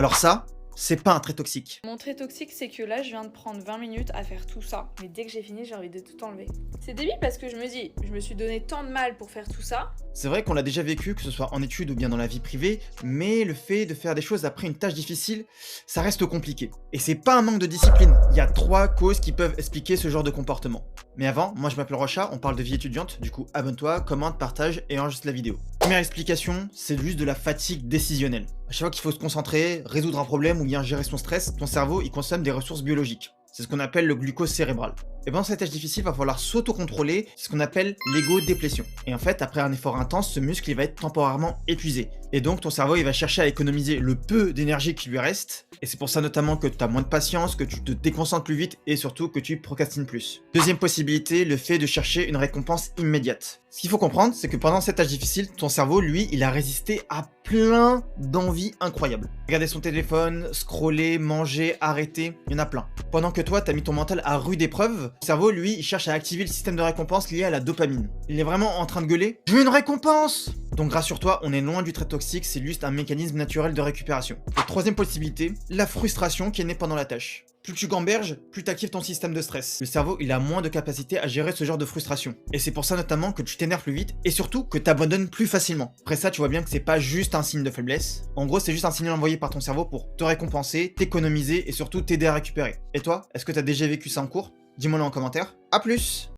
Alors ça, c'est pas un trait toxique. Mon trait toxique, c'est que là, je viens de prendre 20 minutes à faire tout ça. Mais dès que j'ai fini, j'ai envie de tout enlever. C'est débile parce que je me dis, je me suis donné tant de mal pour faire tout ça. C'est vrai qu'on l'a déjà vécu, que ce soit en études ou bien dans la vie privée, mais le fait de faire des choses après une tâche difficile, ça reste compliqué. Et c'est pas un manque de discipline. Il y a 3 causes qui peuvent expliquer ce genre de comportement. Mais avant, moi je m'appelle Rocha, on parle de vie étudiante, du coup abonne-toi, commente, partage et enregistre la vidéo. Première explication, c'est juste de la fatigue décisionnelle. À chaque fois qu'il faut se concentrer, résoudre un problème ou bien gérer son stress, ton cerveau il consomme des ressources biologiques. C'est ce qu'on appelle le glucose cérébral. Et pendant cette tâche difficile, il va falloir s'auto-contrôler, c'est ce qu'on appelle l'égo-déplétion. Et en fait, après un effort intense, ce muscle il va être temporairement épuisé. Et donc ton cerveau il va chercher à économiser le peu d'énergie qui lui reste. Et c'est pour ça notamment que tu as moins de patience, que tu te déconcentres plus vite et surtout que tu procrastines plus. Deuxième possibilité, le fait de chercher une récompense immédiate. Ce qu'il faut comprendre, c'est que pendant cette tâche difficile, ton cerveau, lui, il a résisté à plein d'envies incroyables. Regarder son téléphone, scroller, manger, arrêter, il y en a plein. Pendant que toi, t'as mis ton mental à rude épreuve, ton cerveau, lui, il cherche à activer le système de récompense lié à la dopamine. Il est vraiment en train de gueuler « Je veux une récompense !» Donc rassure-toi, on est loin du trait toxique, c'est juste un mécanisme naturel de récupération. Et troisième possibilité, la frustration qui est née pendant la tâche. Plus tu gamberges, plus tu actives ton système de stress. Le cerveau, il a moins de capacité à gérer ce genre de frustration. Et c'est pour ça notamment que tu t'énerves plus vite et surtout que tu abandonnes plus facilement. Après ça, tu vois bien que c'est pas juste un signe de faiblesse. En gros, c'est juste un signal envoyé par ton cerveau pour te récompenser, t'économiser et surtout t'aider à récupérer. Et toi, est-ce que tu as déjà vécu ça en cours? Dis-moi-le en commentaire. A plus!